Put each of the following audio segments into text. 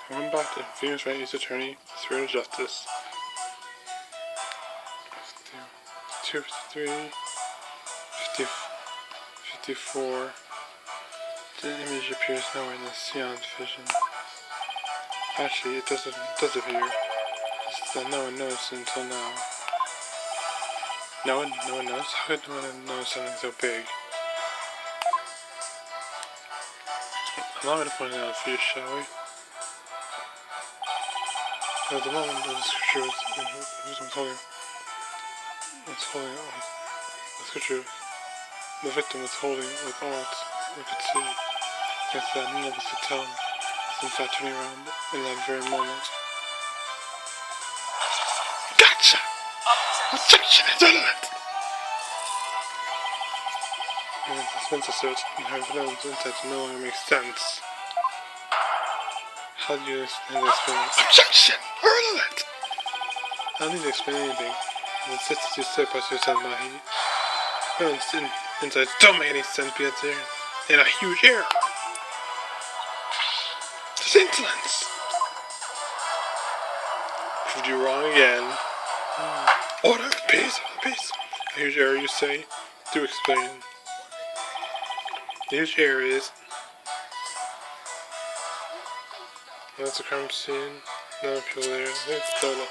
One back to Phoenix Wright, U.S. Attorney, Spirit of Justice. 253, 54. The image appears nowhere in the Sean's vision. Actually, it does appear. It's that no one knows until now. No one knows? How could no one know something so big? Allow me to point it out for you, shall we? At the moment the scripture was holding the scripture, the victim was holding with all we could see. Against that, none of us could tell. In fact, turning around in that very moment. Gotcha! Objection is irrelevant! And the Spencer search and her villain's insight no longer makes sense. How do you explain? Objection! Irrelevant! I don't need to explain anything. The insistence you said by yourself, Mahi. Villain's insights don't make any sense because they're in a huge error. This insolence! Proved you wrong again. Order, peace. A huge error, you say? Do explain. The huge error is... That's a crime scene. No people there. It's total.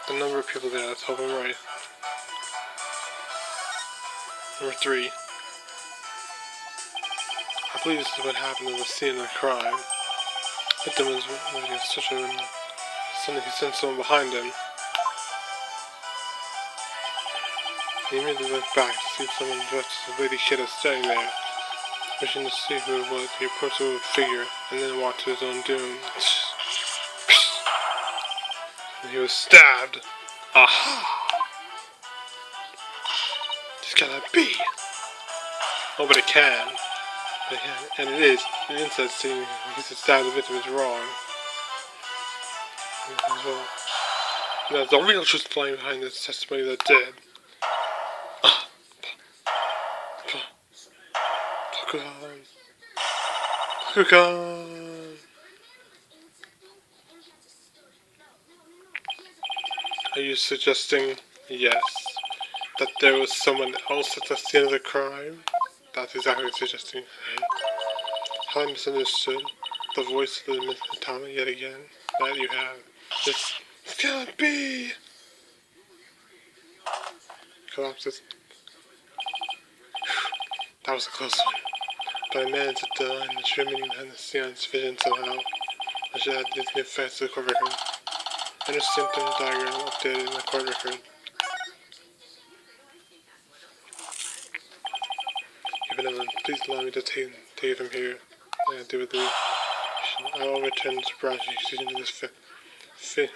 The number of people there, let's hope I'm right. Number 3. I believe this is what happened in the scene of the crime. The victim was moving such a... Suddenly he sent someone behind him. He immediately looked back to see someone dressed as a lady kid standing there. Wishing to see who it was, he approached the figure and then walked to his own doom. And he was stabbed. Aha! This cannot be. Oh, but it can. And it is. The inside scene, because it stabbed the victim, is wrong. Well, there's the real truth lying behind this testimony that did. Bakugan. Are you suggesting, yes, that there was someone else at the scene of the crime? That's exactly what I'm suggesting. How I misunderstood the voice of the Mitama yet again. That you have. This cannot be! Collapses. That was a close one. But I managed to divine the true meaning behind the Sean's vision somehow. I should add these new facts to the court record. Enter symptom diagram updated in the court record. Benevolent, please allow me to take it from here. I do with the I will return to prosecution to this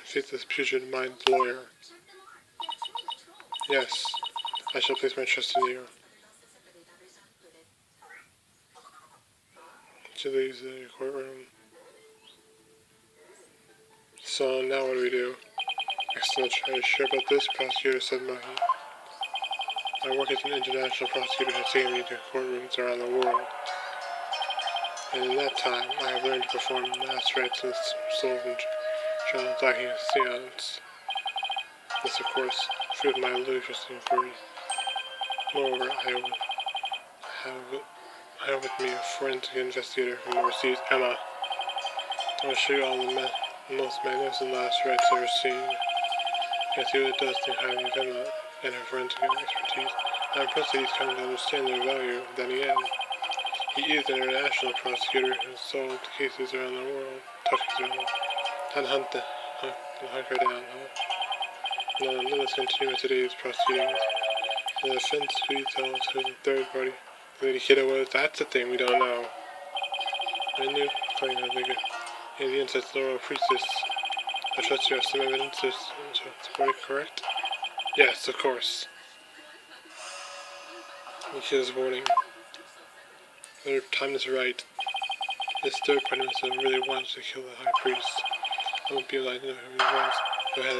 faithless putrid mind lawyer. Yes, I shall place my trust in you. She leaves the courtroom. So now what do we do? Excellent. Are you sure about this? Prosecutor said Mahi. I work as an international prosecutor who has taken me to courtrooms around the world. And in that time, I have learned to perform mass rites and souls and trials lacking a seance. This, of course, fueled my ludicrous inquiries. Moreover, I have with me a forensic investigator from overseas, Emma. I will show you all the most magnificent last rites I've ever seen. I see what it does to highly of Emma and her forensic expertise. I'm impressed that he's coming to understand their value than he is. He is an international prosecutor who has solved cases around the world. Tough example. I'd hunt her down, huh? Now, let us continue with today's proceedings. The defense we tell to the third party. Lady Kiddo was, that's the thing we don't know. I knew, claiming I think in the insights the royal priestess. I trust you have some evidence to support it, correct? Yes, of course. The kid is warning. Their time is right. This third party must have really wanted to kill the high priest. I won't be allowed to know who he was if I had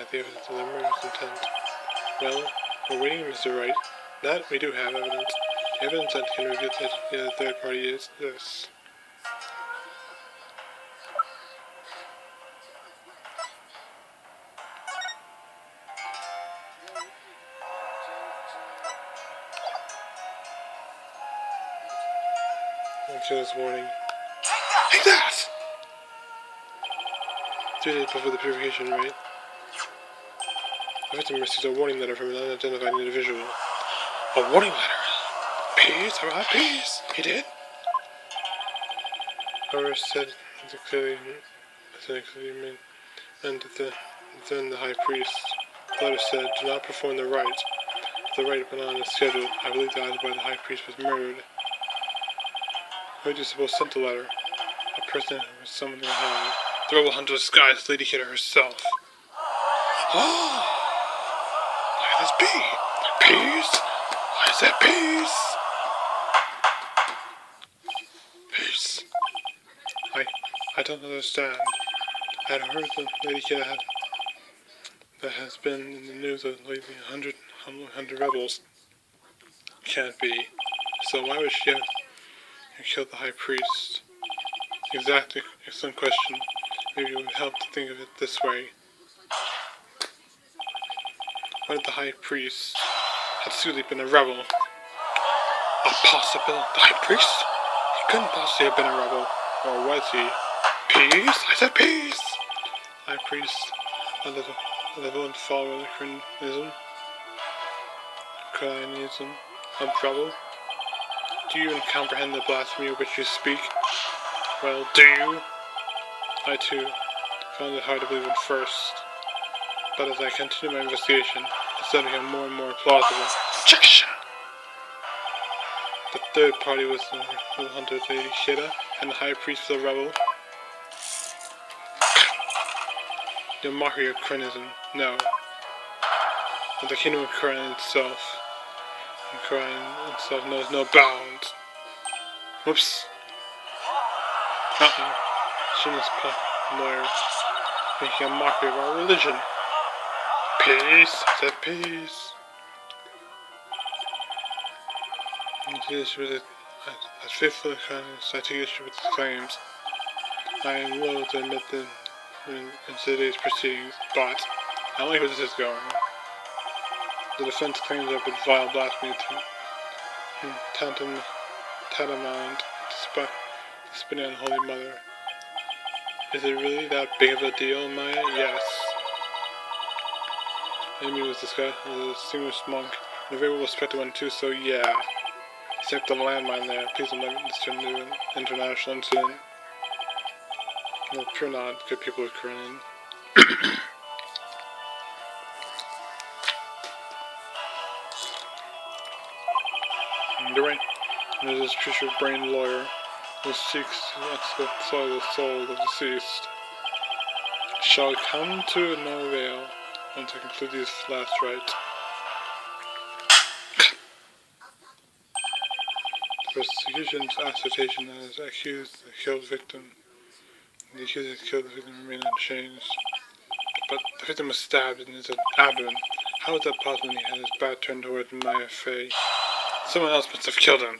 the evidence of the murder's intent. Well, we're waiting, Mr. Wright. That we do have evidence. Evidence that can reveal that the other third party is this. Killer's warning. Take that! 3 days before the purification, right? The victim receives a warning letter from an unidentified individual. A warning letter? Peace? How about peace? He did? However, said clearly, and then the high priest. The letter said, do not perform the rite. The rite went on as scheduled. I believe the eyes by the high priest was murdered. Who do you suppose sent the letter? A person who was summoned in hell. The rebel hunter disguised Lady Kidder herself. Oh! Let this be! Peace! I said peace! Peace. I don't understand. I had heard that Lady Kidder that has been in the news of lately 100 rebels. Can't be. So why would she have killed the high priest? Exactly. Excellent question. Maybe it would help to think of it this way. What if the high priest had truly been a rebel? A possibility. The high priest? He couldn't possibly have been a rebel. Or was he? Peace? I said peace! High priest. A little and follower of Cryonism of rebel. Do you even comprehend the blasphemy of which you speak? Well, do you? I too found it hard to believe at first, but as I continued my investigation, it started to become more and more plausible. Objection! The third party was the hunter Lady Kidder, and the high priest was a rebel. The mockery of Cryonism, no. But the kingdom of Cryon itself, and Cryon itself knows no bounds. Whoops. Shameless lawyer, making a mockery of our religion. Peace, I said peace. As faithful economist, I take issue with his claims. I am loath to admit them in today's proceedings, but I don't like where this is going. The defense claims I've been vile blasphemy to tantamount to spitting on Holy Mother. Is it really that big of a deal, Maya? Yes. Amy was a distinguished monk, and a very well-respected one too, so yeah. Except the landmine there. Please don't let this turn into an international incident. No, pure not. Good people are crying. You're right. There's this treacherous-brained lawyer who seeks to explore the soul of the deceased. Shall come to no avail once I conclude these last rites. The prosecution's assertion that the accused killed the victim. The accused that killed the victim remain unchanged. But the victim was stabbed in his abdomen. How is that possible when he had his back turned towards Maya Fey? Someone else must have killed him.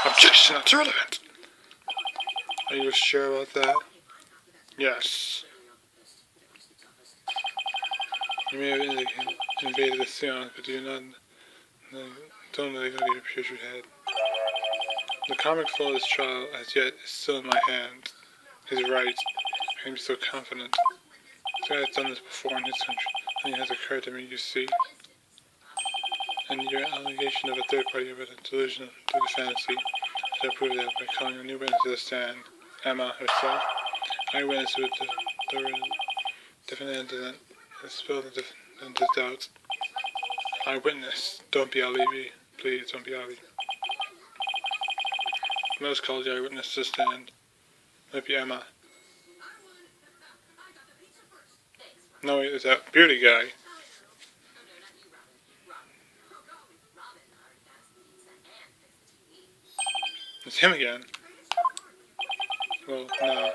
Objection, that's irrelevant. Are you sure about that? Yes. You may have invaded the seance, but don't let it go to your putrid head. The comic flow of this trial, as yet, is still in my hands. He's right. I can be so confident. This guy has done this before in his country. Nothing has occurred to me, you see. And your allegation of a third party about a delusion to the fantasy, I prove that by calling a new witness to the stand, Emma herself, eyewitness with the different incident, and spilled the defendant's doubts. Eyewitness, don't be alibi, please, don't be alibi. Let us call the eyewitness to the stand. Might be Emma. No, wait, it's that beardy guy. It's him again. Well, no.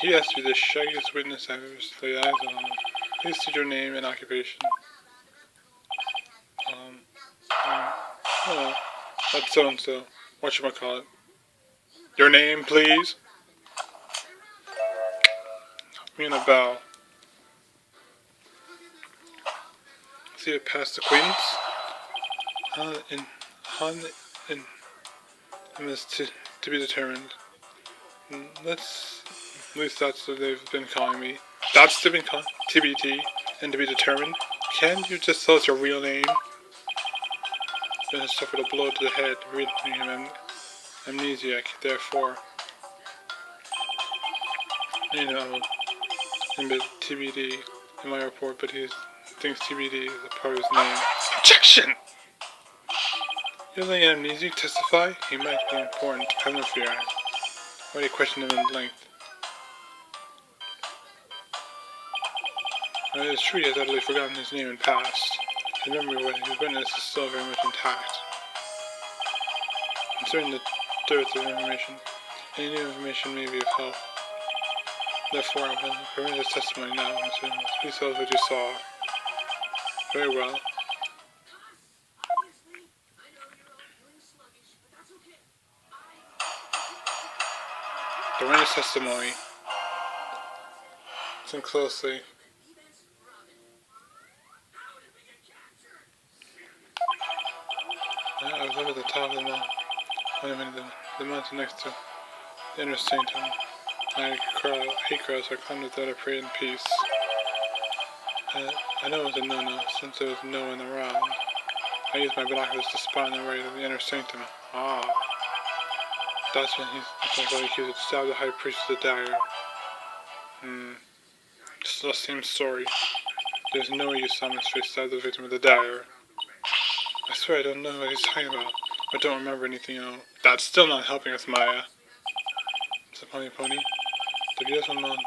He has to be the shaggiest witness I've ever laid eyes on. Please state your name and occupation. Oh, that's so-and-so. Whatchamacallit. Your name, please? Me and a bow. See it past acquaintance? Han and is to be determined. Let's, at least that's what they've been calling me. That's to be TBT and to be determined. Can't you just tell us your real name? Then has suffered a blow to the head, rendering him amnesiac, therefore. You know, in TBD in my report, but he thinks TBD is a part of his name. Objection! You're letting an amnesiac testify? He might be important. Have no fear. I already questioned him at length. It is true he has utterly forgotten his name and past. His memory of what he witnessed is still very much intact. Concerning the dearth of information, any new information may be of help. Therefore, I will permit his testimony now, Mr. Holmes. Please tell us what you saw. Very well. The witness testimony. Listen closely. I was up at the top of the mountain, the mountain next to the inner sanctum. Hate crowds, I climbed without a prayer in peace. I know it was a no-no, since there was no one around. I used my binoculars to spy on the right of the inner sanctum. Ah. That's when he accused to stab the high priest with a dagger. Still the same story. There's no way you saw his face stab the victim with a dagger. I swear I don't know what he's talking about. I don't remember anything, That's still not helping us, Maya. It's a pony. The beautiful mountain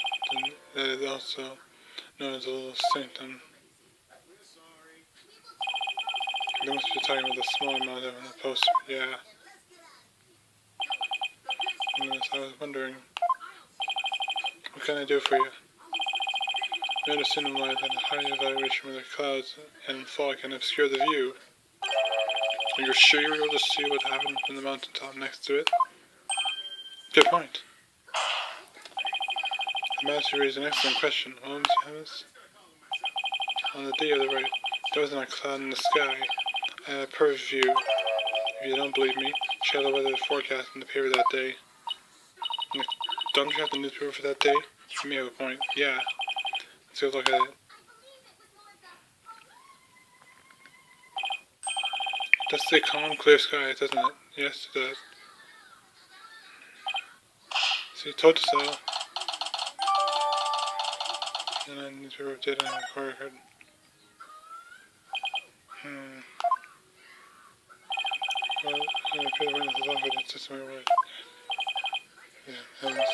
that is also known as the Little Sanctum. They must be talking about the smaller mountain on the poster. Yeah. Yes, I was wondering, what can I do for you? I understand in light that a high evaluation of the clouds and fog can obscure the view. Are you sure you were able to see what happened from the mountaintop next to it? Good point. The master raised an excellent question. Well, Mr. Harris, on the day of the raid, there wasn't a cloud in the sky. I had a perfect view. If you don't believe me, check the weather forecast in the paper that day. Don't you have the newspaper for that day? You may have a point. Yeah. Let's go look at it. That's the calm, clear sky, doesn't it? Yes, it does. See, told you so. And then newspaper did on the record. Well, I pay the witnesses off, but it's just my word. Yeah, Holmes.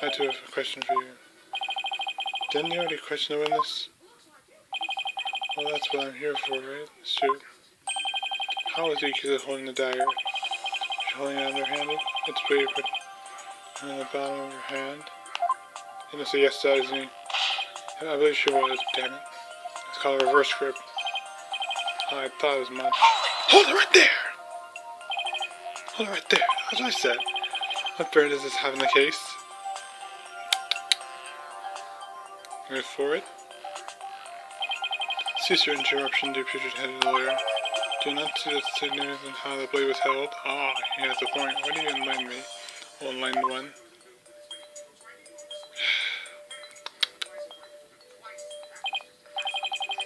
I do have a question for you. Didn't you already question the witness? Well, that's what I'm here for, right? Shoot. How is he accused of holding the dagger? Is she holding it underhanded? It's pretty quick. And on the bottom of her hand. You must say yes to that, isn't he? I believe she was, damn it. It's called a reverse grip. I thought it was much. Hold it right there! Hold it right there. That's what I said. What bearing does this have in the case? Wait for it. Cease your interruption, dear putrid-headed lawyer. Do not see the significance in how the blade was held. Ah, he has a point. Why do you enlighten me? Oh, enlightened one.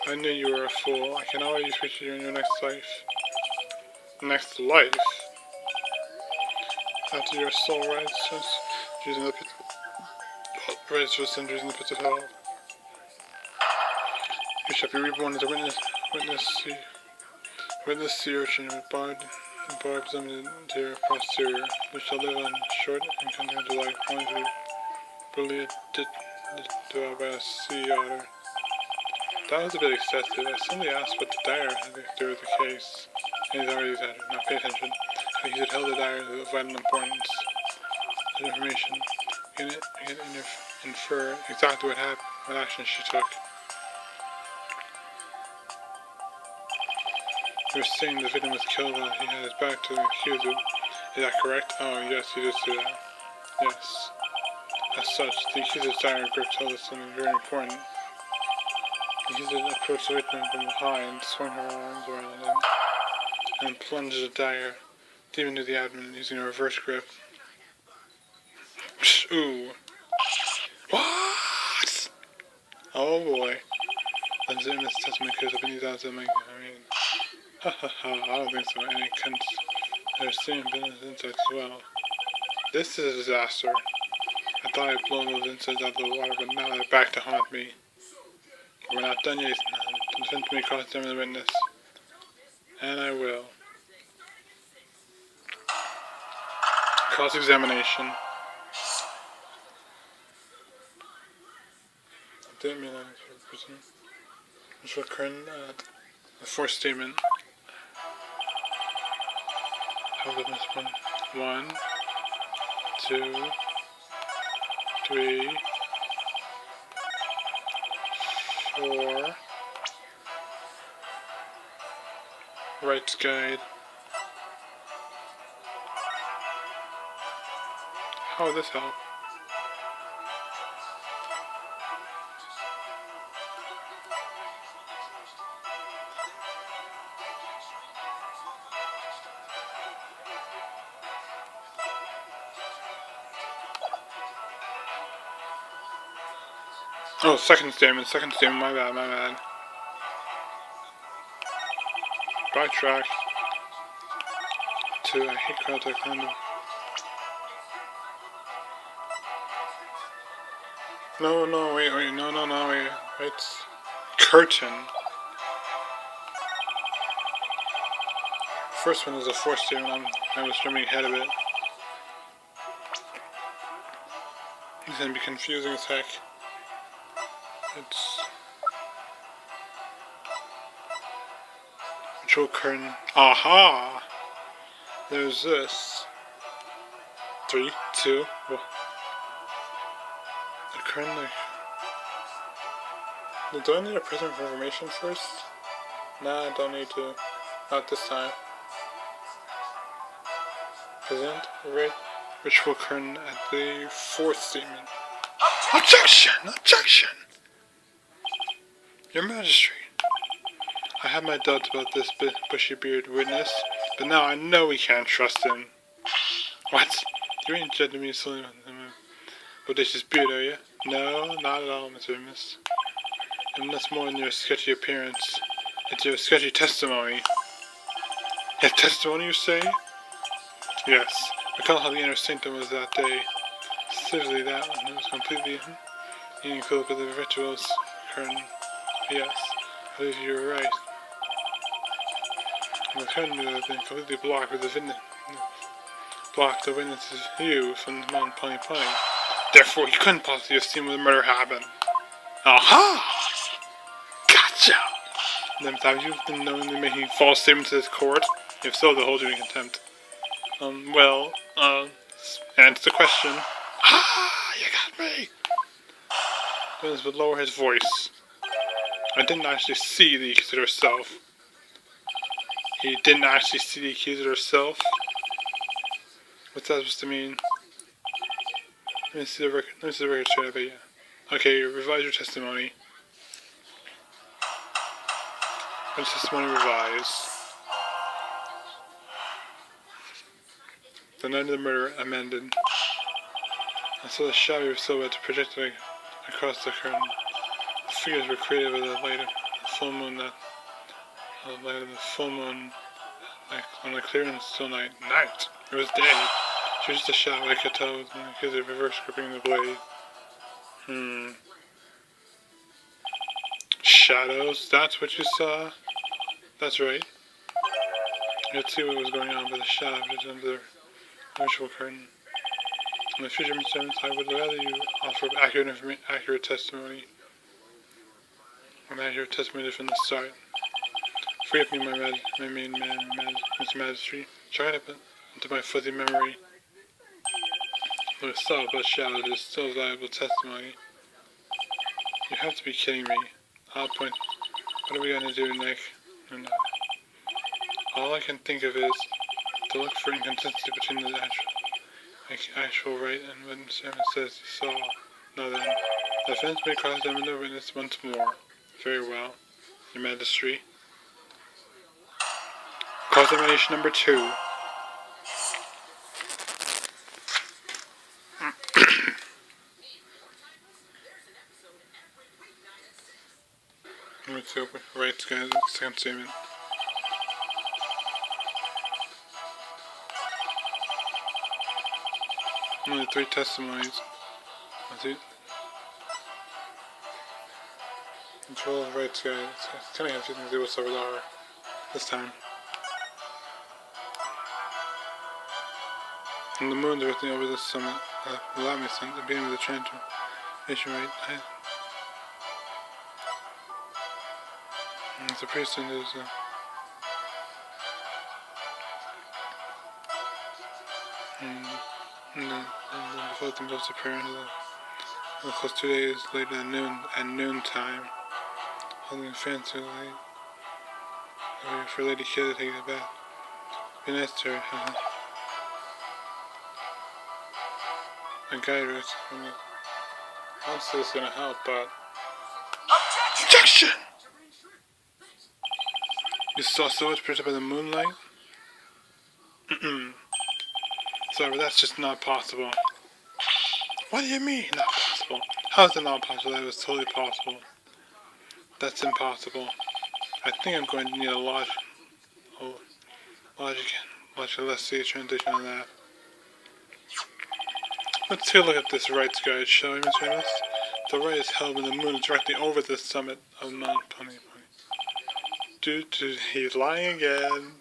I knew you were a fool. I can already picture you in your next life. Next life? After your soul rises in the pit of hell. You shall be reborn as a witness sea urchin with barbs under your posterior. You shall live on short and contented life, only to be brutally devoured by a sea otter. That was a bit excessive. As somebody asked what the dagger had to do with the case. And he's already said it. Now pay attention. He had held the dagger of vital importance. The information We can infer exactly what happened, what action she took. He was saying the victim was killed while he had his back to the accuser. Is that correct? Oh, yes, he did say that. Yes. As such, the accuser's dire grip told us something very important. The accuser approached the victim from behind, swung her arms around him, and plunged a dagger deep into the abdomen using a reverse grip. Ooh. What? Oh boy. That's in this testament because I've been these odds I mean, ha ha ha, I don't think so. And it comes, there's seen business insects as well. This is a disaster. I thought I'd blown those insects out of the water, but now they're back to haunt me. We're not done yet. The defense may cross-examine the witness. And I will. Cross-examination. I didn't mean that for the prisoner. Which will occur in the fourth statement. How did this one? 1, 2, 3, 4. Wright's guide. How would this help? Oh, second statement, my bad. Backtrack to I hate crowds like kind of. No, wait, wait. It's curtain. First one is a fourth statement. I was jumping ahead of it. It's gonna be confusing as heck. It's ritual curtain. Aha! There's this. 3, 2. Well, the curtain. Do I need a present for information first? Nah, I don't need to. Not this time. Present ritual curtain at the fourth statement. Objection! Your Majesty. I have my doubts about this bushy-bearded witness, but now I know we can't trust him. What? You ain't judging me solely on a audacious beard, are you? No, not at all, Mr. Miss. And that's more than your sketchy appearance. It's your sketchy testimony. Your testimony, you say? Yes. Recall how the inner sanctum was that day. Specifically that one. It was completely enclosed with the rituals curtain. Yes. I believe you were right. And the curtain would have been completely blocked with the witness's view from the Mount Pony. Therefore, he couldn't possibly have seen where the murder happened. Aha! Gotcha! Then have you been knowingly making false statements to this court? If so, they'll hold you in contempt. Answer the question. Ah, you got me! Jones would lower his voice. I didn't actually see the accuser herself. He didn't actually see the accuser herself? What's that supposed to mean? Let me see the record straight, I bet you. Okay, revise your testimony. Your testimony revised. The night of the murder amended. I saw the shadow of silhouette projected across the curtain. The figures were created with the light of the full moon like on a clear and still night. It was day. She was just a shadow I could tell because of reverse gripping the blade. Shadows, that's what you saw? That's right. You could see what was going on, but the shadow was under the ritual curtain. In the future, Mr. Evans, I would rather you offer accurate testimony. An accurate testimony from the start. Forgive me, my main man, Mr. Magistrate. Try to put into my fuzzy memory. What we saw about shadows is still valuable testimony. You have to be kidding me. I'll point. What are we gonna do, Nick? Or not? All I can think of is to look for inconsistency between the actual Wright and what Mr. Evans says he saw. Now then, the fence may cross them and the witness once more. Very well, Your Majesty. Cross-examination number 2. Number 2, Wright's second statement. Only 3 testimonies. That's it. Control of Wright's guy. It's kind of have to do with Salvador this time. And the moon directly over the summit. Allow me to the beam of the transformation rate. It's a priest and there's and then both themselves appear into the close 2 days later at noon time, holding a fancy light for Lady Kid to take a bath. Be nice to her. A guide route. Honestly, it's gonna help, but objection! You saw silhouettes projected by the moonlight? Sorry, but that's just not possible. What do you mean, not possible? How is it not possible? That was totally possible. That's impossible. I think I'm going to need a logical let's see a transition on that. Let's take a look at this Wright's guide, shall we, Mr. Ennis? The Wright is held when the moon is directly over the summit of Mount Pony. He's lying again.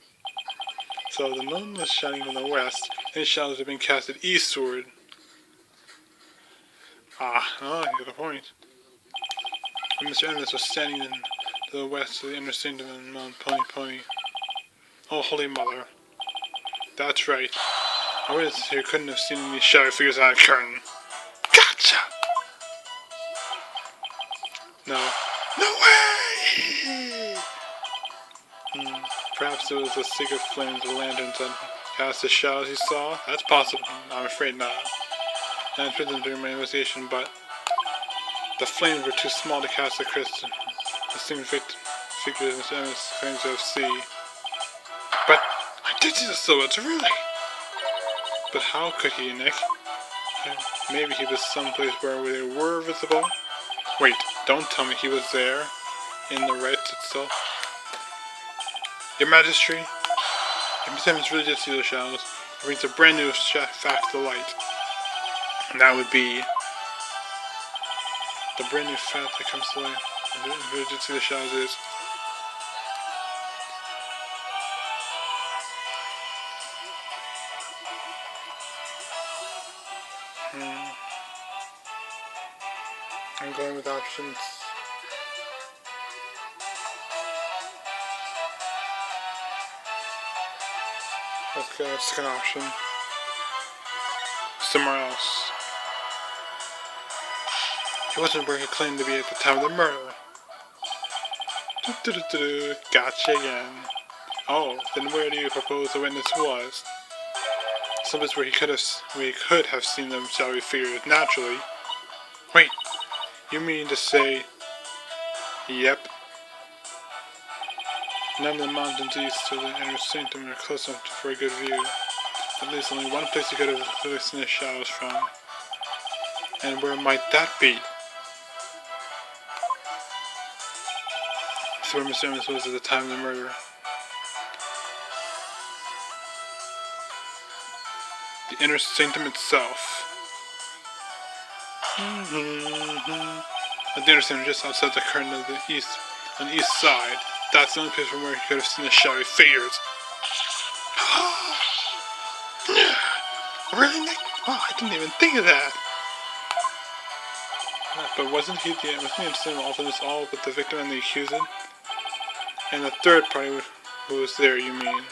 So the moon was shining from the west, and shadows had been casted eastward. You got a point. And Mr. Ennis was standing to the west of the inner sanctum of Mount Pony. Oh, Holy Mother. That's right. Our witnesses here couldn't have seen any shadow figures on a curtain. Gotcha! No. No way! Perhaps it was the secret flames of lanterns that cast the shadows he saw? That's possible. I'm afraid not. I put them during my investigation, but the flames were too small to cast the crystal. The same figure Mr. Evans claims to have seen. But I did see the silhouettes, really! But how could he, Nick? Maybe he was someplace where they were visible? Wait, don't tell me he was there, in the Wrights itself. Your Majesty, if Mr. Evans really did see those shadows, it brings a brand new fact to light. And that would be the brand new fact that comes to light. If he really did see the shadows is I'm going with options. Let's go, second option. Somewhere else. He wasn't where he claimed to be at the time of the murder. Gotcha again. Oh, then where do you propose the witness was? Someplace where he could have seen them shadowy figures naturally. Wait, you mean to say? Yep. None of the mountains east of the inner sanctum are close enough for a good view. At least only one place he could have really seen the shadows from. And where might that be? It's where Mr. Evans was at the time of the murder. The inner sanctum itself. At the inner sanctum just outside the curtain of the east, on the east side. That's the only place from where he could have seen the shadowy figures. Really, Nick? Oh, I didn't even think of that. But wasn't he interested in all this all but the victim and the accuser? And the third party who was there, you mean?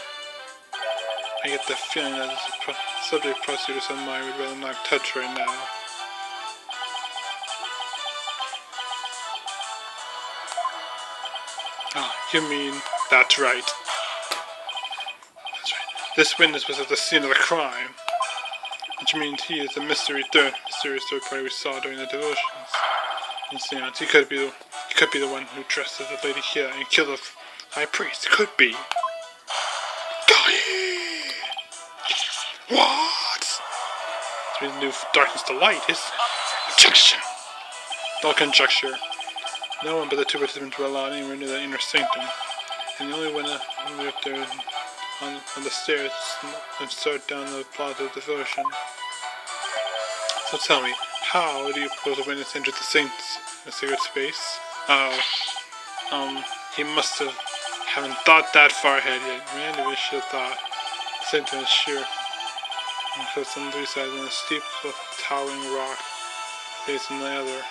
I get the feeling that this is subject prosecutors of mine would rather not touch right now. Ah, you mean, that's right. That's right. This witness was at the scene of the crime, which means he is the mysterious third party we saw during the devotions and seance. He could be the one who dressed as the lady here and killed the high priest. Could be. Got it! What? So we move darkness to light is objection. All conjecture. No one but the two participants were allowed anywhere near the inner sanctum, and the only one up there on the stairs and start down the plaza of devotion. So tell me, how do you propose a witness entered the saint's sacred space? He must haven't thought that far ahead yet. Randy we should have thought. The sanctum is sheer, and cuts on 3 sides and a steep, towering rock facing the other.